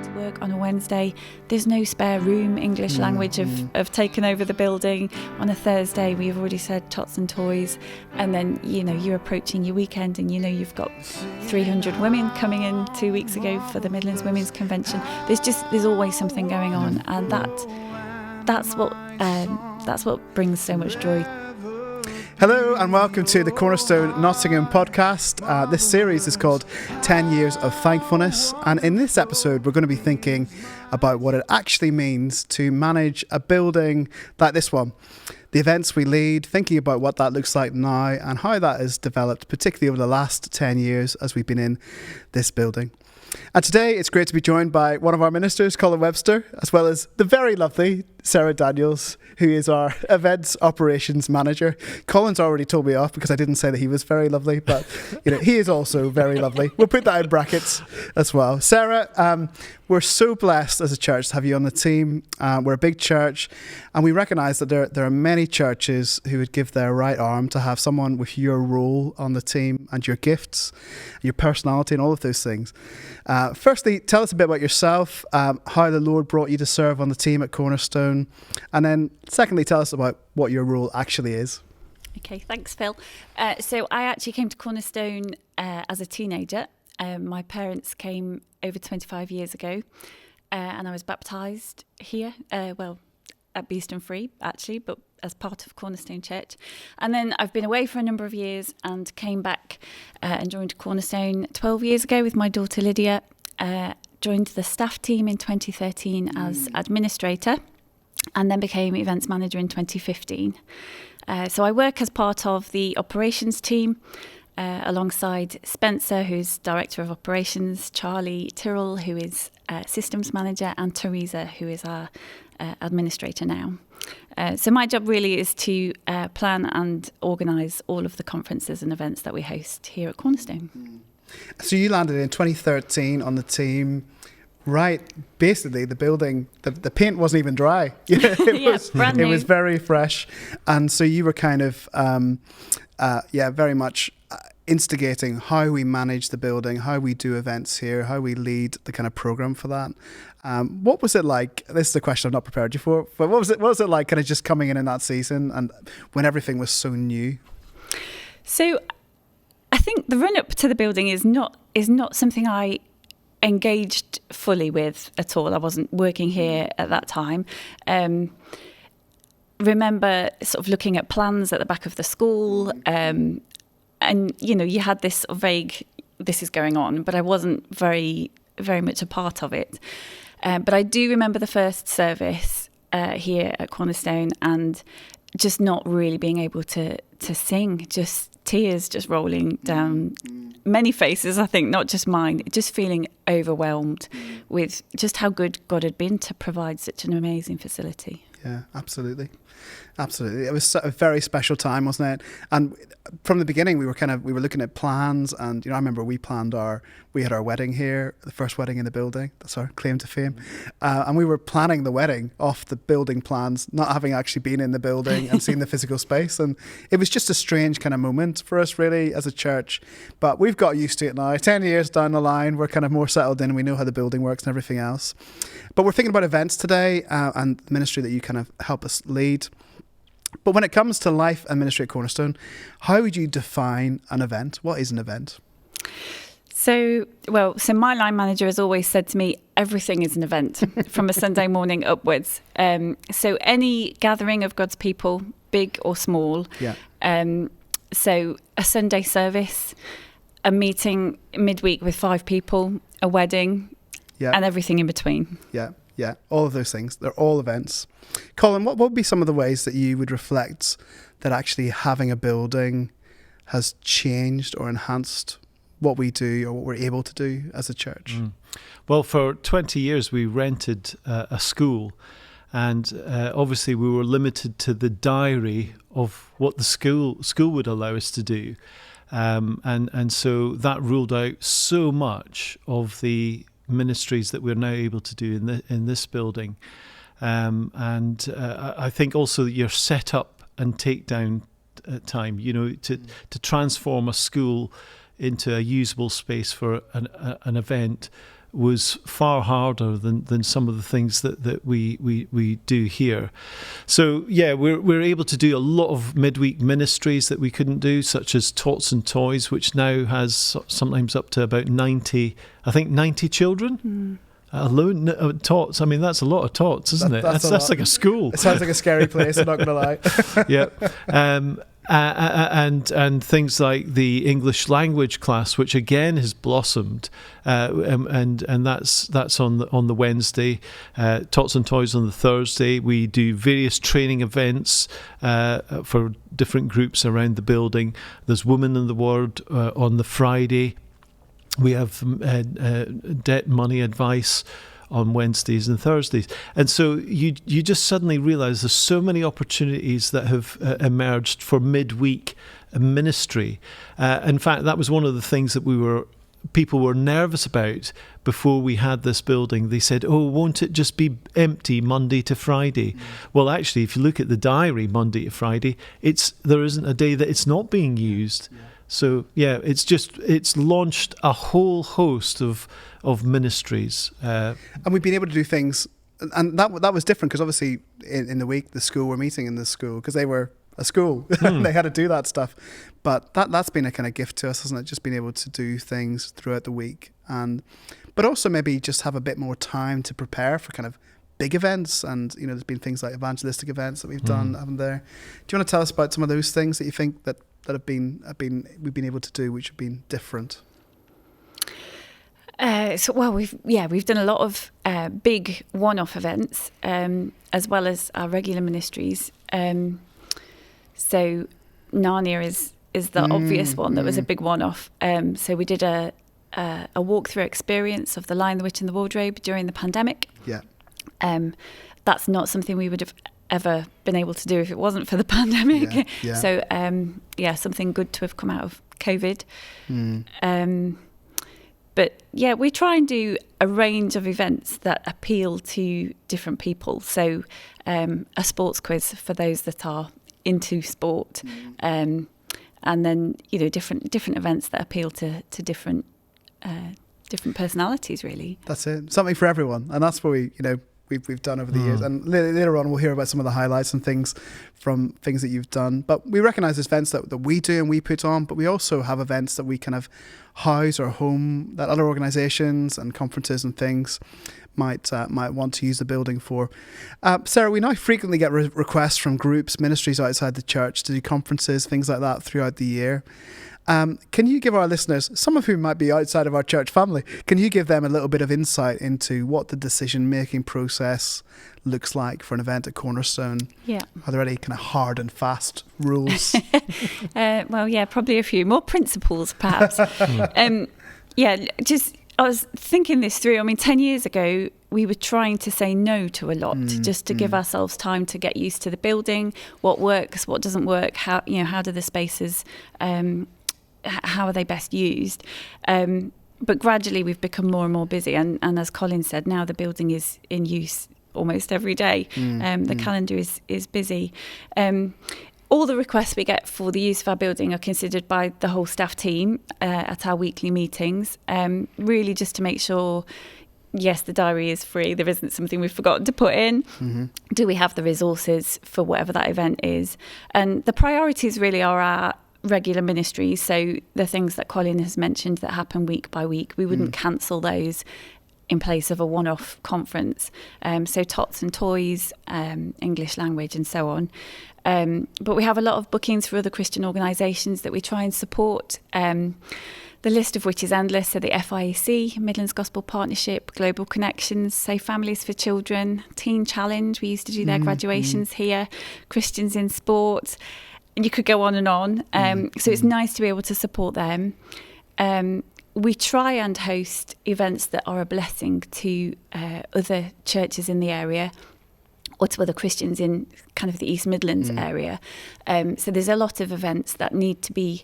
to work on a Wednesday, there's no spare room. English language have taken over the building. On a Thursday, we've already said tots and toys. And then, you're approaching your weekend and, you've got 300 women coming in 2 weeks ago for the Midlands Women's Convention. There's always something going on. And that's what brings so much joy. Hello and welcome to the Cornerstone Nottingham podcast. This series is called 10 Years of Thankfulness, and in this episode we're going to be thinking about what it actually means to manage a building like this one. The events we lead, thinking about what that looks like now and how that has developed, particularly over the last 10 years as we've been in this building. And today it's great to be joined by one of our ministers, Colin Webster, as well as the very lovely Sarah Daniels, who is our events operations manager. Colin's already told me off because I didn't say that he was very lovely, but he is also very lovely. We'll put that in brackets as well. Sarah, we're so blessed as a church to have you on the team. We're a big church, and we recognise that there are many churches who would give their right arm to have someone with your role on the team and your gifts, your personality and all of those things. Firstly, tell us a bit about yourself, how the Lord brought you to serve on the team at Cornerstone, and then secondly, tell us about what your role actually is. Okay, thanks, Phil. So I actually came to Cornerstone as a teenager. My parents came over 25 years ago, and I was baptised here, at Beeston Free, actually, but as part of Cornerstone Church. And then I've been away for a number of years and came back and joined Cornerstone 12 years ago with my daughter Lydia. Joined the staff team in 2013 as administrator, and then became events manager in 2015. So I work as part of the operations team alongside Spencer, who's director of operations, Charlie Tyrrell, who is systems manager, and Teresa, who is our administrator now. So my job really is to plan and organise all of the conferences and events that we host here at Cornerstone. So you landed in 2013 on the team. Right, basically the building, the paint wasn't even dry. Brand new. It was very fresh, and so you were kind of, very much instigating how we manage the building, how we do events here, how we lead the kind of program for that. What was it like? This is a question I've not prepared you for, but what was it like, kind of just coming in that season and when everything was so new? So, I think the run up to the building is not something I engaged fully with at all. I wasn't working here at that time. Remember sort of looking at plans at the back of the school, and you had this sort of vague, this is going on, but I wasn't very, very much a part of it. But I do remember the first service here at Cornerstone and just not really being able to sing, just tears just rolling down many faces, I think, not just mine, just feeling overwhelmed with just how good God had been to provide such an amazing facility. Yeah, absolutely. It was a very special time, wasn't it? And from the beginning, we were looking at plans, and I remember we had our wedding here, the first wedding in the building. That's our claim to fame. And we were planning the wedding off the building plans, not having actually been in the building and seen the physical space. And it was just a strange kind of moment for us, really, as a church. But we've got used to it now. 10 years down the line, we're kind of more settled in. We know how the building works and everything else. But we're thinking about events today and the ministry that you kind of help us lead. But when it comes to life and ministry at Cornerstone, how would you define an event? What is an event? So my line manager has always said to me, everything is an event from a Sunday morning upwards. So any gathering of God's people, big or small. Yeah. So a Sunday service, a meeting midweek with 5 people, a wedding, and everything in between. Yeah, all of those things. They're all events. Colin, what would be some of the ways that you would reflect that actually having a building has changed or enhanced what we do or what we're able to do as a church? Well, for 20 years we rented a school, and obviously we were limited to the diary of what the school would allow us to do. And so that ruled out so much of the ministries that we're now able to do in this building. I think also your set up and take down time, to transform a school into a usable space for an event was far harder than some of the things that we do here. So yeah, we're able to do a lot of midweek ministries that we couldn't do, such as Tots and Toys, which now has sometimes up to about 90 children. Alone tots. I mean, that's a lot of tots, isn't it? That's like a school. It sounds like a scary place. I'm not going to lie. Yeah. And things like the English language class, which again has blossomed, and that's on the Wednesday, Tots and Toys on the Thursday. We do various training events for different groups around the building. There's Women in the Word on the Friday. We have debt money advice on Wednesdays and Thursdays. And so you just suddenly realise there's so many opportunities that have emerged for midweek ministry. In fact, that was one of the things that people were nervous about before we had this building. They said, oh, won't it just be empty Monday to Friday? Well, actually, if you look at the diary Monday to Friday, there isn't a day that it's not being used. So yeah, it's launched a whole host of ministries, and we've been able to do things, and that was different because obviously in the week the school were meeting in the school because they were a school and they had to do that stuff. But that's been a kind of gift to us, hasn't it? Just being able to do things throughout the week, but also maybe just have a bit more time to prepare for kind of big events. And there's been things like evangelistic events that we've done, haven't there? Do you want to tell us about some of those things that you think that we've been able to do, which have been different? We've done a lot of big one-off events, as well as our regular ministries. So Narnia is the obvious one that was a big one-off. So we did a walkthrough experience of The Lion, the Witch and the Wardrobe during the pandemic. Yeah. That's not something we would have ever been able to do if it wasn't for the pandemic. Yeah. So something good to have come out of COVID. But yeah, we try and do a range of events that appeal to different people. So a sports quiz for those that are into sport, and then different events that appeal to different personalities. Really, that's it. Something for everyone, and that's what we've done over the years. And later on, we'll hear about some of the highlights and things from things that you've done. But we recognise there's events that we do and we put on, but we also have events that we kind of house or home that other organisations and conferences and things might want to use the building for. Sarah, we now frequently get requests from groups, ministries outside the church to do conferences, things like that throughout the year. Can you give our listeners, some of whom might be outside of our church family, can you give them a little bit of insight into what the decision-making process looks like for an event at Cornerstone? Yeah. Are there any kind of hard and fast rules? Probably a few more principles, perhaps. I was thinking this through. I mean, 10 years ago, we were trying to say no to a lot, just to give ourselves time to get used to the building, what works, what doesn't work, how do the spaces, how are they best used? But gradually we've become more and more busy. And as Colin said, now the building is in use almost every day. The calendar is busy. All the requests we get for the use of our building are considered by the whole staff team at our weekly meetings, really just to make sure, yes, the diary is free. There isn't something we've forgotten to put in. Do we have the resources for whatever that event is? And the priorities really are our regular ministries. So the things that Colin has mentioned that happen week by week, we wouldn't cancel those in place of a one-off conference. So Tots and Toys, English language and so on. But we have a lot of bookings for other Christian organisations that we try and support. The list of which is endless. So the FIEC, Midlands Gospel Partnership, Global Connections, Safe Families for Children, Teen Challenge, we used to do their graduations here, Christians in Sport, and you could go on and on. So it's nice to be able to support them. We try and host events that are a blessing to other churches in the area, or to other Christians in kind of the East Midlands area. So there's a lot of events that need to be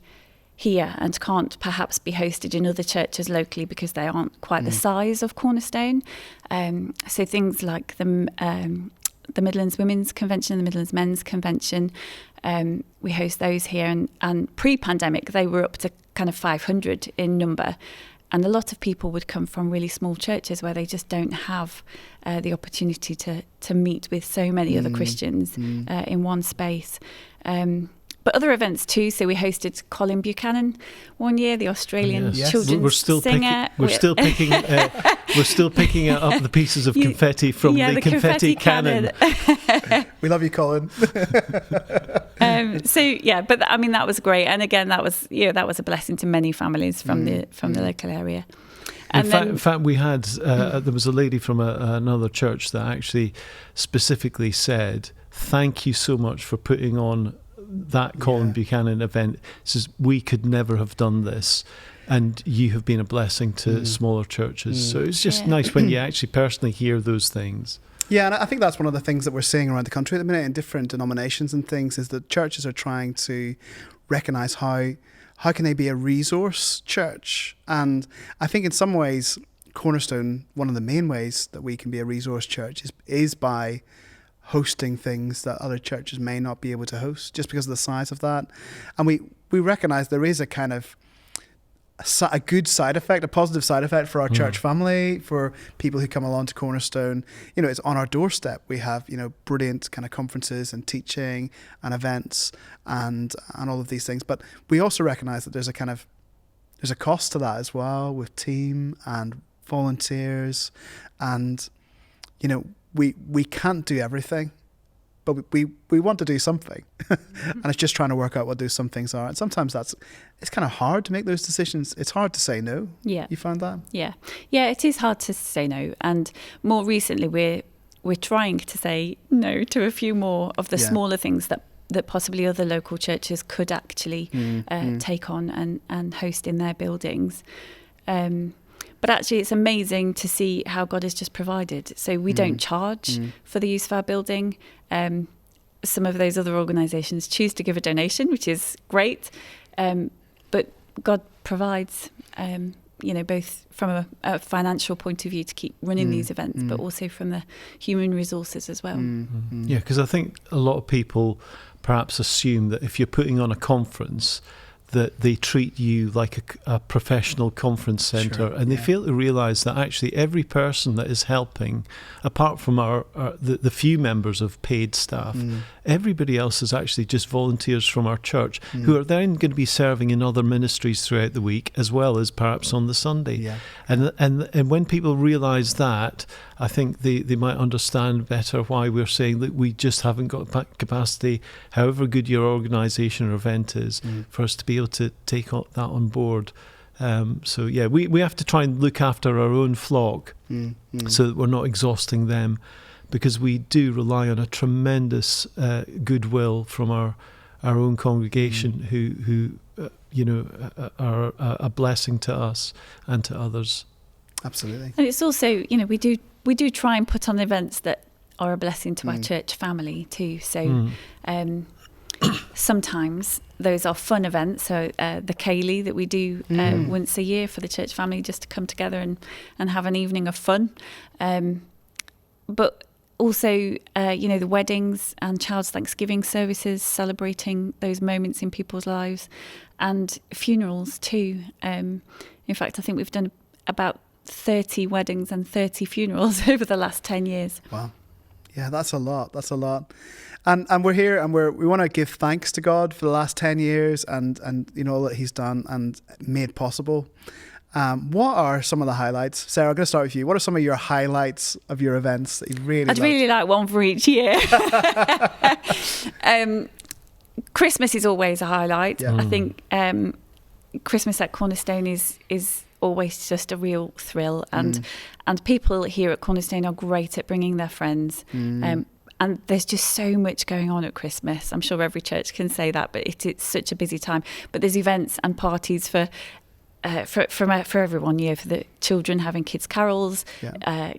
here and can't perhaps be hosted in other churches locally because they aren't quite the size of Cornerstone. So things like the Midlands Women's Convention and the Midlands Men's Convention, we host those here. And pre-pandemic, they were up to kind of 500 in number. And a lot of people would come from really small churches where they just don't have the opportunity to meet with so many other Christians in one space. But other events too. So we hosted Colin Buchanan one year, the Australian children's singer. We're still picking up the pieces of confetti from the confetti cannon. We love you, Colin. But I mean, that was great. And again, that was a blessing to many families from the local area. In fact, we had there was a lady from another church that actually specifically said, "Thank you so much for putting on that Colin Buchanan event." Says, "We could never have done this, and you have been a blessing to smaller churches." So it's just nice when you actually personally hear those things. Yeah, and I think that's one of the things that we're seeing around the country at the minute in different denominations and things, is that churches are trying to recognise how can they be a resource church. And I think in some ways, Cornerstone, one of the main ways that we can be a resource church is by hosting things that other churches may not be able to host, just because of the size of that. And we recognise there is a kind of a good side effect, a positive side effect for our church family, for people who come along to Cornerstone. It's on our doorstep. We have, brilliant kind of conferences and teaching and events and all of these things. But we also recognise that there's a cost to that as well, with team and volunteers. And, we can't do everything, but we want to do something. And it's just trying to work out what those some things are. And sometimes it's kind of hard to make those decisions. It's hard to say no. Yeah. You find that? Yeah, it is hard to say no. And more recently, we're trying to say no to a few more of the smaller things that possibly other local churches could actually take on and host in their buildings. But actually, it's amazing to see how God has just provided. So we don't charge for the use of our building. Some of those other organisations choose to give a donation, which is great. But God provides, both from a financial point of view to keep running these events, but also from the human resources as well. Yeah, because I think a lot of people perhaps assume that if you're putting on a conference, that they treat you like a professional conference centre, and they fail to realise that actually every person that is helping, apart from the few members of paid staff, everybody else is actually just volunteers from our church who are then going to be serving in other ministries throughout the week, as well as perhaps on the Sunday. Yeah. And when people realise that, I think they might understand better why we're saying that we just haven't got capacity, however good your organisation or event is, for us to be able to take that on board. We have to try and look after our own flock so that we're not exhausting them, because we do rely on a tremendous goodwill from our own congregation who are a blessing to us and to others. Absolutely. And it's also, we do try and put on events that are a blessing to our church family too. So sometimes those are fun events. So the Kaylee that we do once a year for the church family, just to come together and have an evening of fun. But also, the weddings and child's Thanksgiving services, celebrating those moments in people's lives, and funerals too. In fact, I think we've done about 30 weddings and 30 funerals over the last 10 years. Wow. Yeah, that's a lot. And we're here and we want to give thanks to God for the last 10 years and all that he's done and made possible. What are some of the highlights? Sarah, I'm going to start with you. What are some of your highlights of your events that you really I'd really like one for each year. Christmas is always a highlight. Yeah. I think Christmas at Cornerstone is always just a real thrill, and people here at Cornerstone are great at bringing their friends. And there's just so much going on at Christmas. I'm sure every church can say that, but it's such a busy time. But there's events and parties for everyone, for the children having kids' carols,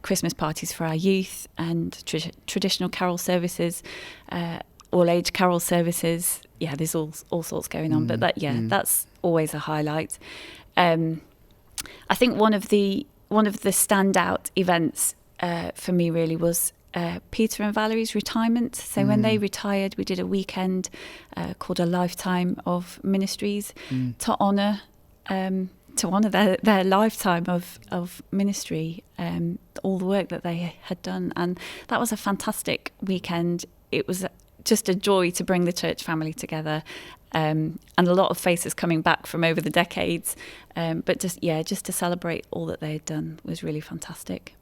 Christmas parties for our youth, and traditional carol services, all-age carol services. Yeah, there's all sorts going on. But that's always a highlight. I think one of the standout events for me really was Peter and Valerie's retirement. So when they retired, we did a weekend called A Lifetime of Ministries to honour to honour their lifetime of ministry, all the work that they had done. And that was a fantastic weekend. It was just a joy to bring the church family together, and a lot of faces coming back from over the decades. But just to celebrate all that they had done was really fantastic.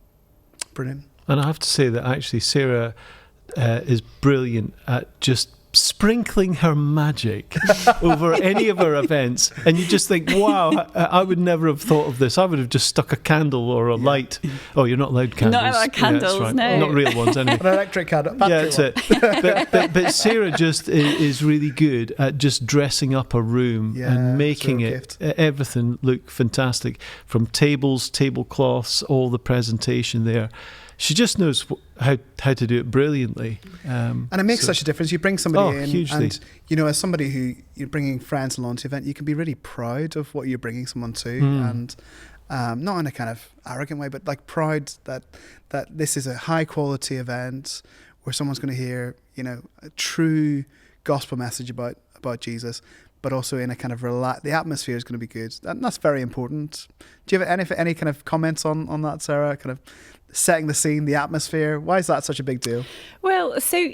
Brilliant. And I have to say that actually Sarah is brilliant at just sprinkling her magic over any of her events, and you just think, wow, I would never have thought of this. I would have just stuck a candle or a light. Oh, you're not allowed candles. Not allowed candles, right. no. Not real ones anyway. An electric candle. Yeah, that's it. But Sarah just is really good at just dressing up a room and making everything look fantastic, from tables, tablecloths, all the presentation there. She just knows how to do it brilliantly. And it makes such a difference. You bring somebody in, hugely. and as somebody who you're bringing friends along to the event, you can be really proud of what you're bringing someone to, and not in a kind of arrogant way, but like proud that this is a high quality event where someone's going to hear, a true gospel message about Jesus, but also in a kind of the atmosphere is going to be good. And that's very important. Do you have any kind of comments on that, Sarah? Kind of setting the scene, the atmosphere. Why is that such a big deal? Well, so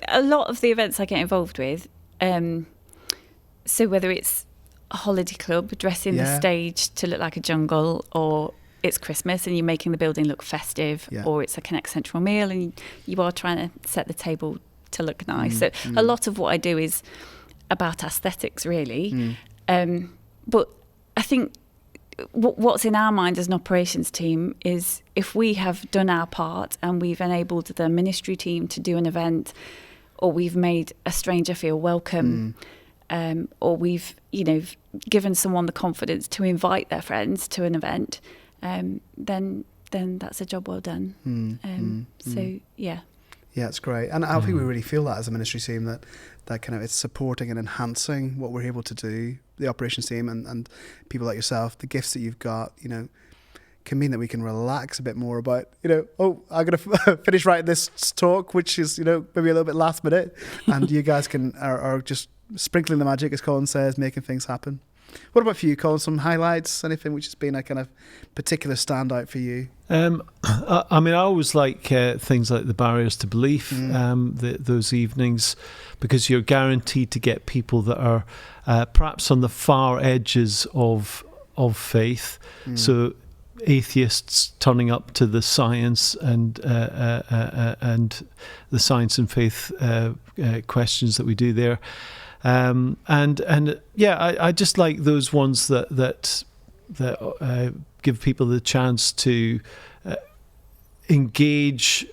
a lot of the events I get involved with, so whether it's a holiday club dressing the stage to look like a jungle, or it's Christmas and you're making the building look festive, or it's a Connect Central meal and you are trying to set the table to look nice. So a lot of what I do is about aesthetics, really. But I think what's in our mind as an operations team is, if we have done our part and we've enabled the ministry team to do an event, or we've made a stranger feel welcome, or we've given someone the confidence to invite their friends to an event, then that's a job well done. So yeah, it's great. And I think we really feel that as a ministry team, that kind of it's supporting and enhancing what we're able to do. The operations team and people like yourself, the gifts that you've got, can mean that we can relax a bit more about, I'm going to finish writing this talk, which is, maybe a little bit last minute. And you guys are just sprinkling the magic, as Colin says, making things happen. What about for you, Colin? Some highlights, anything which has been a kind of particular standout for you? I always like things like the barriers to belief, those evenings, because you're guaranteed to get people that are perhaps on the far edges of faith. So atheists turning up to the science and the science and faith questions that we do there. I just like those ones that give people the chance to engage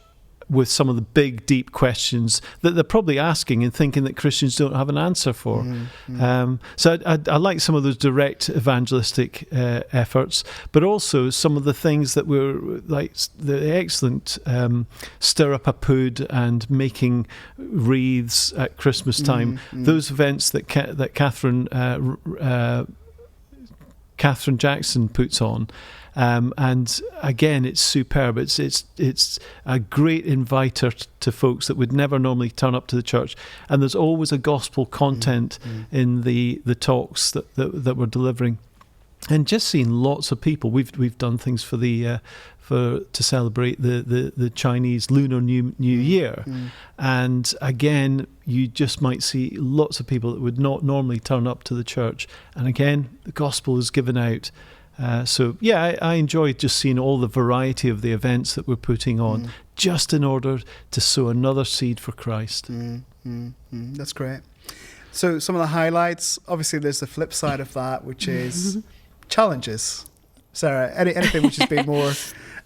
with some of the big, deep questions that they're probably asking and thinking that Christians don't have an answer for. So I like some of those direct evangelistic efforts, but also some of the things that were like the excellent stir up a pud and making wreaths at Christmas time. Those events that Catherine Jackson puts on. And again, it's superb. It's a great inviter to folks that would never normally turn up to the church. And there's always a gospel content in the talks that we're delivering. And just seeing lots of people. We've done things for to celebrate the Chinese Lunar New Year. And again, you just might see lots of people that would not normally turn up to the church. And again, the gospel is given out. I enjoy just seeing all the variety of the events that we're putting on, just in order to sow another seed for Christ. That's great. So some of the highlights, obviously there's the flip side of that, which is challenges. Sarah, anything which has been more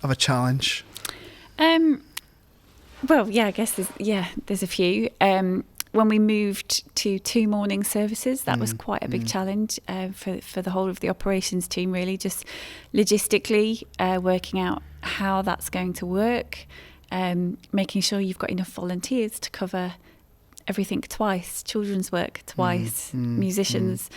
of a challenge? Well, I guess there's a few. When we moved to 2 morning services, that was quite a big challenge for the whole of the operations team, really, just logistically working out how that's going to work, making sure you've got enough volunteers to cover everything twice, children's work twice, musicians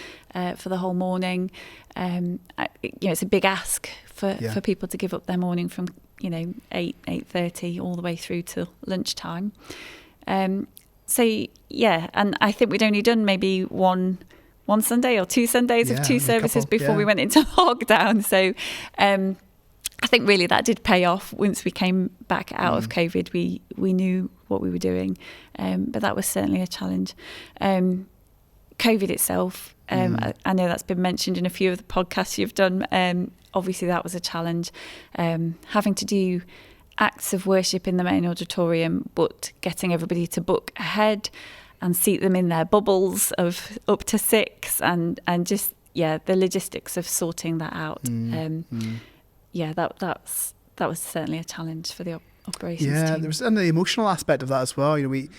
for the whole morning. It's a big ask for people to give up their morning from 8:30 all the way through till lunchtime. And I think we'd only done maybe one one Sunday or two Sundays of two services before we went into lockdown. So I think really that did pay off. Once we came back out of COVID, we knew what we were doing, but that was certainly a challenge. COVID itself, I know that's been mentioned in a few of the podcasts you've done. Obviously that was a challenge, having to do acts of worship in the main auditorium, but getting everybody to book ahead and seat them in their bubbles of up to 6, and just the logistics of sorting that out. That was certainly a challenge for the operations team. There was and the emotional aspect of that as well. We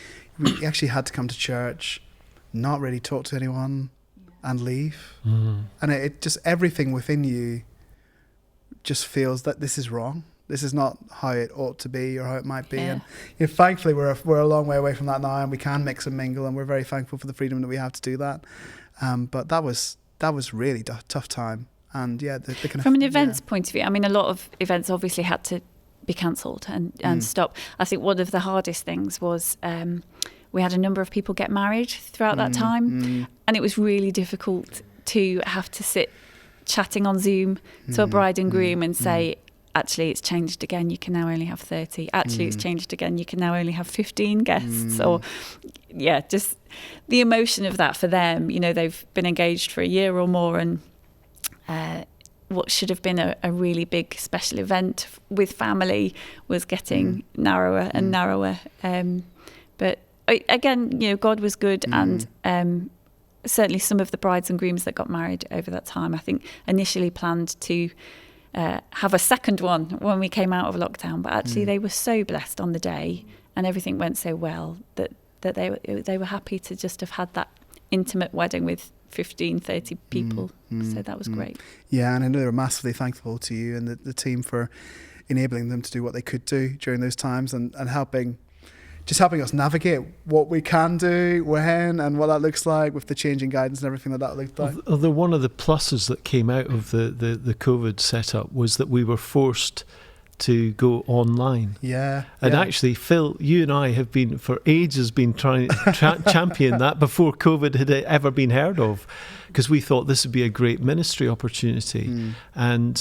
actually had to come to church, not really talk to anyone, and leave. And it just, everything within you just feels that this is wrong. This is not how it ought to be or how it might be. And thankfully we're a long way away from that now, and we can mix and mingle, and we're very thankful for the freedom that we have to do that. But that was really tough time. And from an events point of view, I mean, a lot of events obviously had to be cancelled and stop. I think one of the hardest things was we had a number of people get married throughout that time, and it was really difficult to have to sit chatting on Zoom to a bride and groom and say, actually it's changed again, you can now only have 30. Actually it's changed again, you can now only have 15 guests. Or just the emotion of that for them. They've been engaged for a year or more, and what should have been a really big special event with family was getting narrower and narrower. But again, God was good, and certainly some of the brides and grooms that got married over that time, I think initially planned to have a second one when we came out of lockdown, but actually they were so blessed on the day, and everything went so well that they were happy to just have had that intimate wedding with 15, 30 people. So that was great. Yeah, and I know they were massively thankful to you and the team for enabling them to do what they could do during those times, and helping us navigate what we can do, when, and what that looks like with the changing guidance and everything that looked like. Although one of the pluses that came out of the COVID setup was that we were forced to go online. And actually, Phil, you and I have been for ages trying to champion that before COVID had ever been heard of, because we thought this would be a great ministry opportunity. And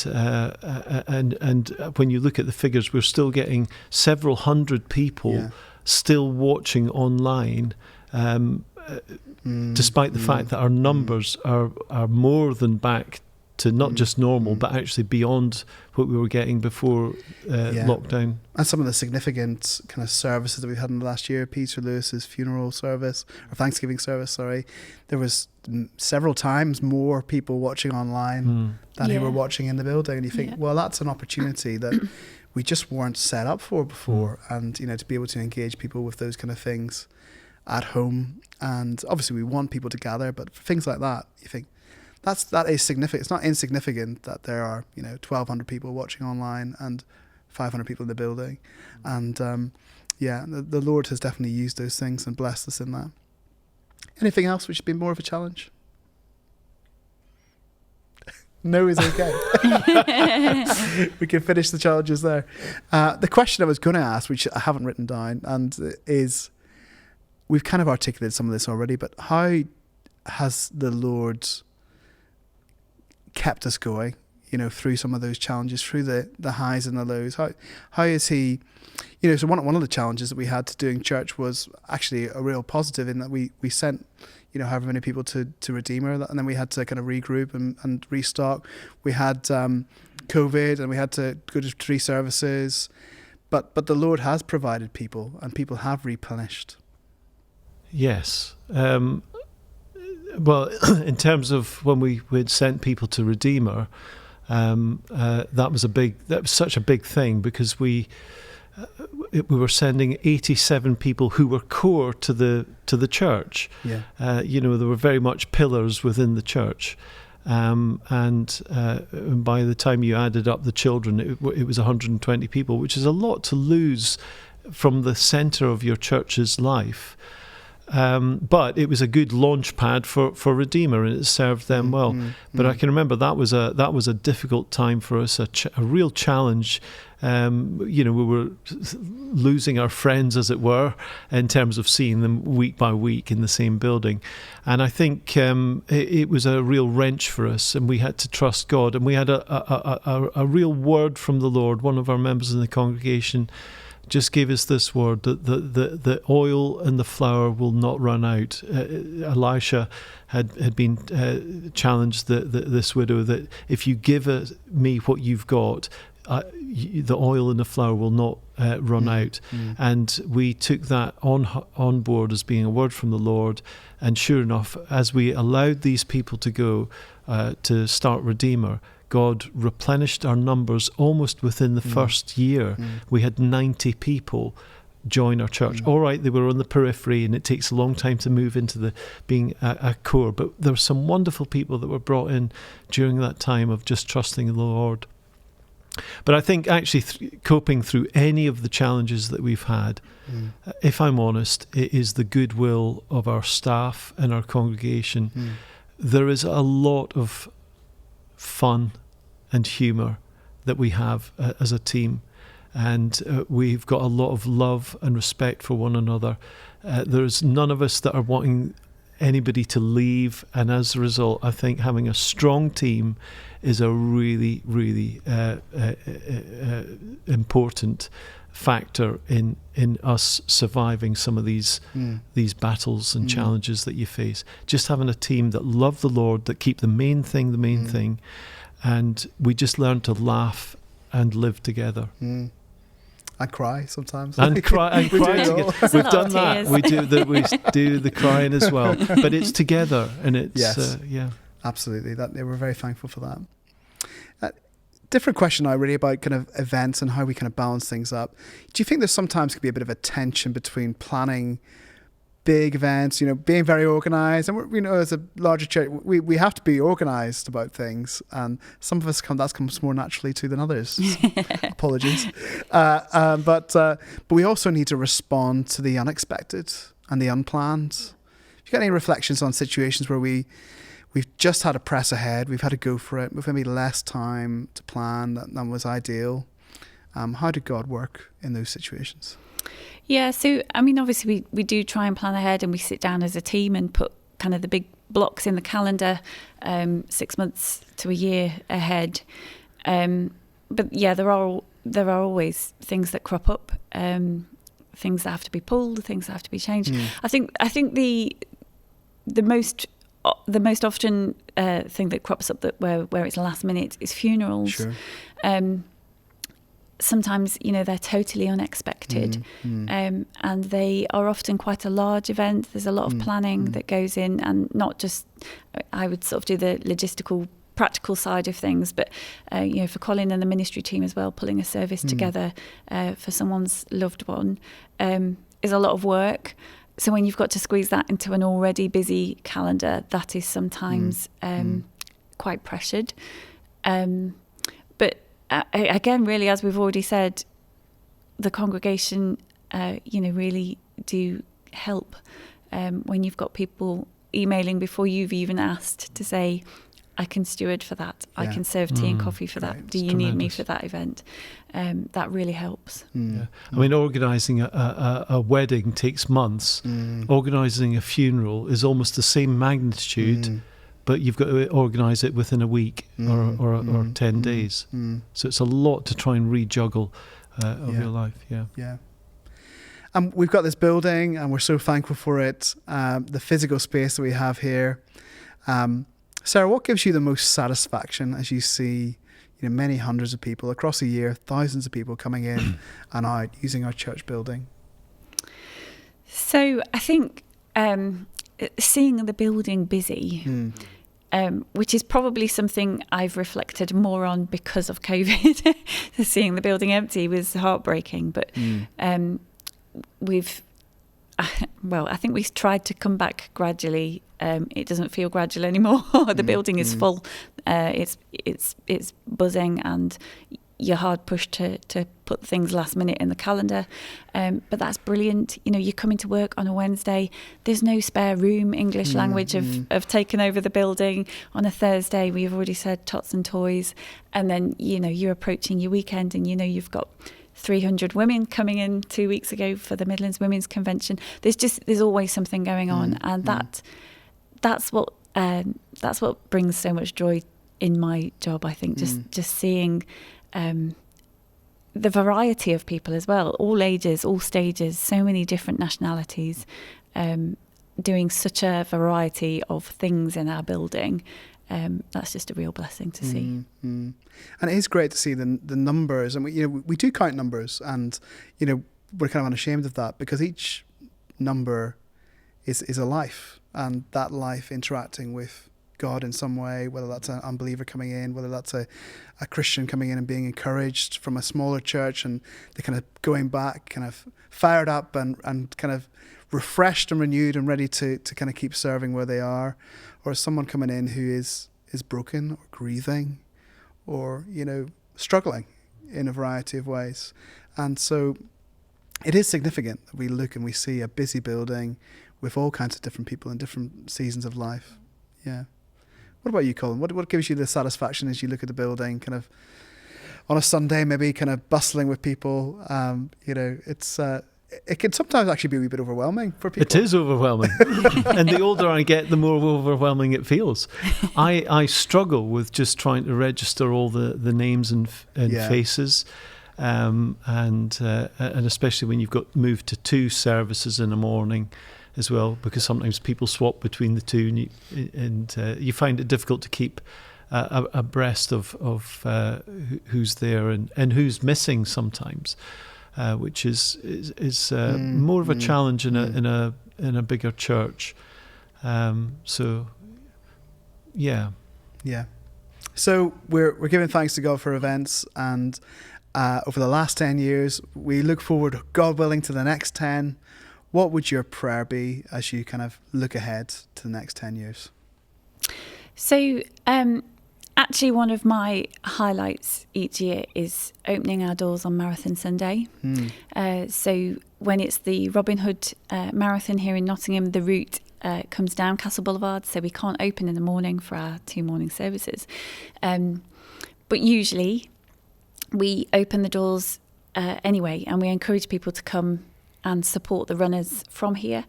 when you look at the figures, we're still getting several hundred people still watching online, despite the fact that our numbers are more than back to not just normal, but actually beyond what we were getting before lockdown. And some of the significant kind of services that we've had in the last year, Peter Lewis's funeral service, or Thanksgiving service, there was several times more people watching online than who were watching in the building. And you think, well, that's an opportunity that we just weren't set up for before. And, to be able to engage people with those kind of things at home. And obviously we want people to gather, but for things like that, you think, that is significant. It's not insignificant that there are 1,200 people watching online and 500 people in the building, and the Lord has definitely used those things and blessed us in that. Anything else which has been more of a challenge? No is okay. We can finish the challenges there. The question I was going to ask, which I haven't written down, and is, we've kind of articulated some of this already, but how has the Lord kept us going, through some of those challenges, through the highs and the lows? How is he, so one of the challenges that we had to doing church was actually a real positive, in that we sent, however many people to Redeemer, and then we had to kind of regroup and restock. We had COVID, and we had to go to 3 services, but the Lord has provided people, and people have replenished. Yes. Well, in terms of when we had sent people to Redeemer, that was such a big thing, because we were sending 87 people who were core to the church. They were very much pillars within the church, and by the time you added up the children, it was 120 people, which is a lot to lose from the centre of your church's life. But it was a good launch pad for Redeemer, and it served them well. But I can remember that was a difficult time for us, a real challenge. We were losing our friends, as it were, in terms of seeing them week by week in the same building. And I think it was a real wrench for us, and we had to trust God. And we had a real word from the Lord. One of our members in the congregation just gave us this word, that the oil and the flour will not run out. Elisha had been challenged this widow that if you give me what you've got, the oil and the flour will not run out. And we took that on board as being a word from the Lord. And sure enough, as we allowed these people to go to start Redeemer, God replenished our numbers almost within the first year. We had 90 people join our church. All right, they were on the periphery, and it takes a long time to move into being a core. But there were some wonderful people that were brought in during that time of just trusting the Lord. But I think actually coping through any of the challenges that we've had, if I'm honest, it is the goodwill of our staff and our congregation. There is a lot of fun and humour that we have as a team, and we've got a lot of love and respect for one another. There's none of us that are wanting anybody to leave, and as a result, I think having a strong team is a really, really important factor in us surviving some of these battles and challenges that you face. Just having a team that love the Lord, that keep the main thing, and we just learn to laugh and live together. I cry sometimes. And cry together. We've done that. We do the crying as well. But it's together, and it's yes. Absolutely. We're very thankful for that. Different question now, really, about kind of events and how we kind of balance things up. Do you think there sometimes could be a bit of a tension between planning big events, being very organised, and as a larger church, we have to be organised about things, and some of us that comes more naturally to than others. Apologies, but we also need to respond to the unexpected and the unplanned. Have you got any reflections on situations where we've just had to press ahead, we've had to go for it, we've maybe less time to plan than was ideal? How did God work in those situations? Yeah, so I mean, obviously we do try and plan ahead, and we sit down as a team and put kind of the big blocks in the calendar 6 months to a year ahead. But yeah, there are always things that crop up, things that have to be pulled, things that have to be changed. I think the most often thing that crops up where it's last minute is funerals. Sure. Sometimes, they're totally unexpected, and they are often quite a large event. There's a lot of planning that goes in, and not just, I would sort of do the logistical, practical side of things, but for Colin and the ministry team as well, pulling a service together for someone's loved one is a lot of work. So when you've got to squeeze that into an already busy calendar, that is sometimes quite pressured. But again, really, as we've already said, the congregation, really do help when you've got people emailing before you've even asked to say, I can steward for that. Yeah. I can serve tea and coffee for that. Do you need me for that event? That really helps. Yeah. I mean, organising a wedding takes months. Organising a funeral is almost the same magnitude, but you've got to organise it within a week or 10 days. So it's a lot to try and rejuggle of your life. Yeah. We've got this building, and we're so thankful for it. The physical space that we have here. Sarah, what gives you the most satisfaction as you see many hundreds of people across a year, thousands of people coming in and out using our church building? So I think seeing the building busy, which is probably something I've reflected more on because of COVID. Seeing the building empty was heartbreaking, but I think we've tried to come back gradually. It doesn't feel gradual anymore. The building is full. It's buzzing, and you're hard pushed to put things last minute in the calendar. But that's brilliant. You know, you're coming to work on a Wednesday. There's no spare room. English language have taken over the building. On a Thursday, we've already said tots and toys. And then, you know, you're approaching your weekend and, you know, you've got 300 women coming in 2 weeks ago for the Midlands Women's Convention. There's always something going on. And that's what brings so much joy in my job, I think, just seeing the variety of people as well, all ages, all stages, so many different nationalities, doing such a variety of things in our building. That's just a real blessing to see. And it is great to see the numbers, and we do count numbers, and you know, we're kind of unashamed of that, because each number is a life, and that life interacting with God in some way, whether that's an unbeliever coming in, whether that's a Christian coming in and being encouraged from a smaller church, and they're kind of going back kind of fired up and kind of refreshed and renewed and ready to kind of keep serving where they are, or someone coming in who is broken or grieving or, you know, struggling in a variety of ways. And so it is significant that we look and we see a busy building with all kinds of different people in different seasons of life. Yeah. What about you, Colin? What gives you the satisfaction as you look at the building, kind of on a Sunday, maybe kind of bustling with people? You know, it can sometimes actually be a wee bit overwhelming for people. It is overwhelming. And the older I get, the more overwhelming it feels. I struggle with just trying to register all the names and faces. And especially when you've got moved to 2 services in the morning as well, because sometimes people swap between the two, and you find it difficult to keep abreast of who's there and who's missing sometimes, which is more of a challenge in a bigger church. So we're giving thanks to God for events, and over the last 10 years, we look forward, God willing, to the next 10. What would your prayer be as you kind of look ahead to the next 10 years? So actually one of my highlights each year is opening our doors on Marathon Sunday. So when it's the Robin Hood Marathon here in Nottingham, the route comes down Castle Boulevard, so we can't open in the morning for our 2 morning services. But usually we open the doors anyway, and we encourage people to come and support the runners from here.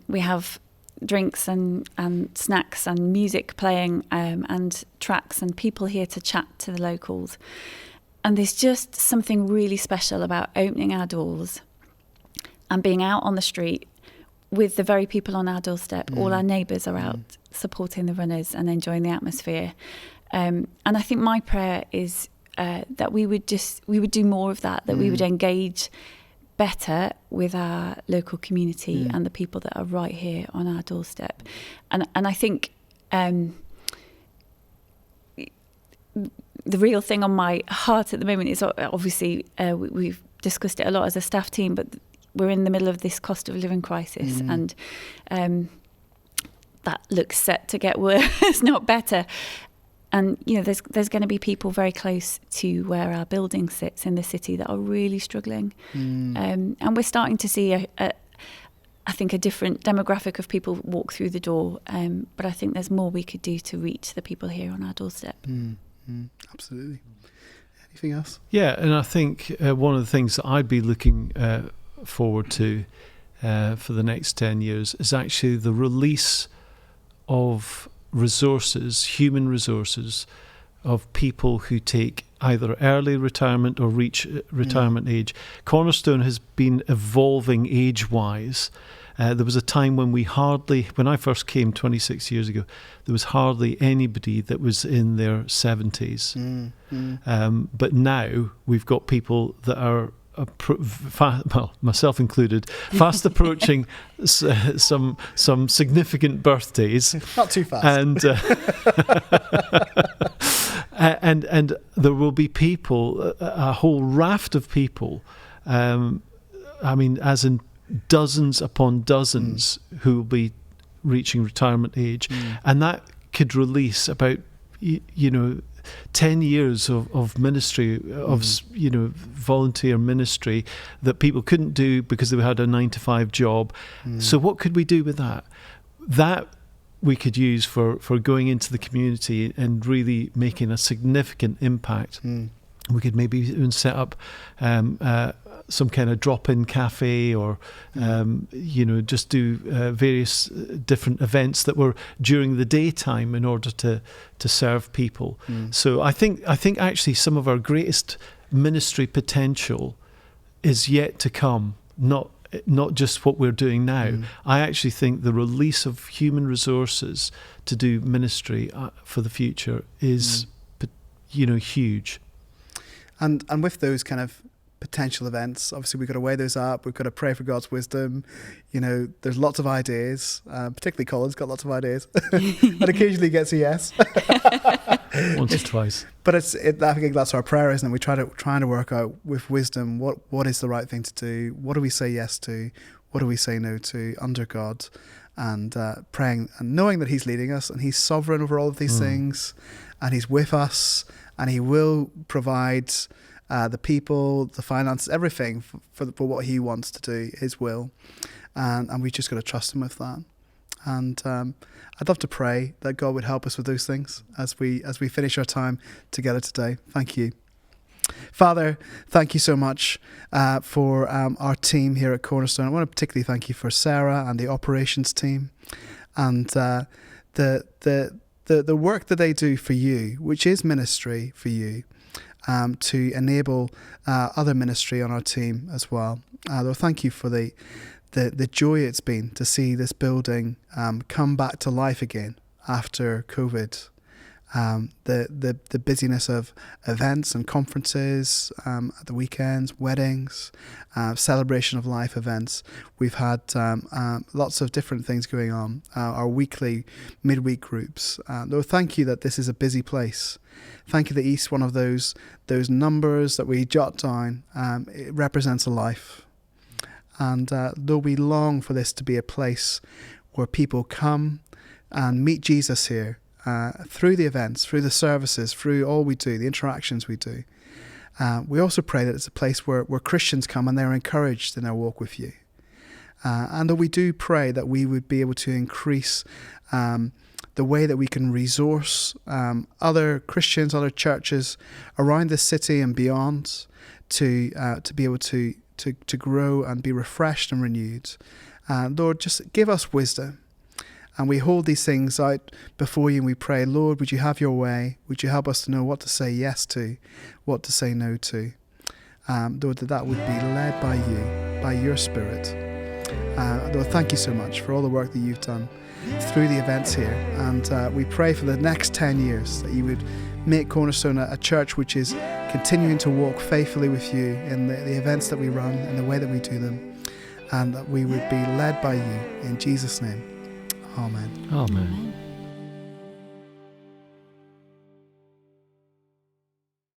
We have drinks and snacks and music playing, and tracks and people here to chat to the locals. And there's just something really special about opening our doors and being out on the street with the very people on our doorstep. All our neighbours are out supporting the runners and enjoying the atmosphere. And I think my prayer is that we would do more of that, we would engage better with our local community and the people that are right here on our doorstep. And I think the real thing on my heart at the moment is, obviously we've discussed it a lot as a staff team, but we're in the middle of this cost of living crisis, and that looks set to get worse, not better. And, you know, there's going to be people very close to where our building sits in the city that are really struggling. And we're starting to see, I think, a different demographic of people walk through the door. But I think there's more we could do to reach the people here on our doorstep. Absolutely. Anything else? Yeah, and I think one of the things that I'd be looking forward to for the next 10 years is actually the release of resources, human resources, of people who take either early retirement or reach retirement age. Cornerstone has been evolving age-wise. There was a time when when I first came 26 years ago, there was hardly anybody that was in their 70s. But now we've got people that are, myself included, fast approaching some significant birthdays. Not too fast. And there will be people, a whole raft of people, I mean, as in dozens upon dozens, who will be reaching retirement age. And that could release about, 10 years of ministry, of volunteer ministry that people couldn't do because they had a 9-to-5 job. So what could we do with that? That we could use for going into the community and really making a significant impact. We could maybe even set up some kind of drop-in cafe, or just do various different events that were during the daytime in order to serve people. So I think actually some of our greatest ministry potential is yet to come, not just what we're doing now. I actually think the release of human resources to do ministry for the future is huge. And with those kind of potential events, obviously we've got to weigh those up. We've got to pray for God's wisdom. There's lots of ideas, particularly Colin's got lots of ideas, and occasionally gets a yes. Once or twice. But I think that's our prayer, isn't it? We trying to work out with wisdom what is the right thing to do. What do we say yes to? What do we say no to under God? And praying and knowing that He's leading us and He's sovereign over all of these things, and He's with us, and He will provide the people, the finances, everything for what He wants to do, His will, and we've just got to trust Him with that. And I'd love to pray that God would help us with those things as we finish our time together today. Thank you. Father, thank you so much for our team here at Cornerstone. I want to particularly thank you for Sarah and the operations team, and the work that they do for you, which is ministry for you, to enable other ministry on our team as well. Lord, thank you for the joy it's been to see this building come back to life again after COVID. The busyness of events and conferences at the weekends, weddings, celebration of life events. We've had lots of different things going on. Our weekly, midweek groups. Lord, thank you that this is a busy place. Thank you that each one of those numbers that we jot down, it represents a life. And Lord, we long for this to be a place where people come and meet Jesus here. Through the events, through the services, through all we do, the interactions we do. We also pray that it's a place where Christians come and they're encouraged in their walk with you. And that we do pray that we would be able to increase the way that we can resource other Christians, other churches around this city and beyond to be able to grow and be refreshed and renewed. Lord, just give us wisdom. And we hold these things out before you and we pray, Lord, would you have your way? Would you help us to know what to say yes to, what to say no to? Lord, that would be led by you, by your Spirit. Lord, thank you so much for all the work that you've done through the events here. And we pray for the next 10 years that you would make Cornerstone a church which is continuing to walk faithfully with you in the events that we run and the way that we do them. And that we would be led by you in Jesus' name. Amen. Amen.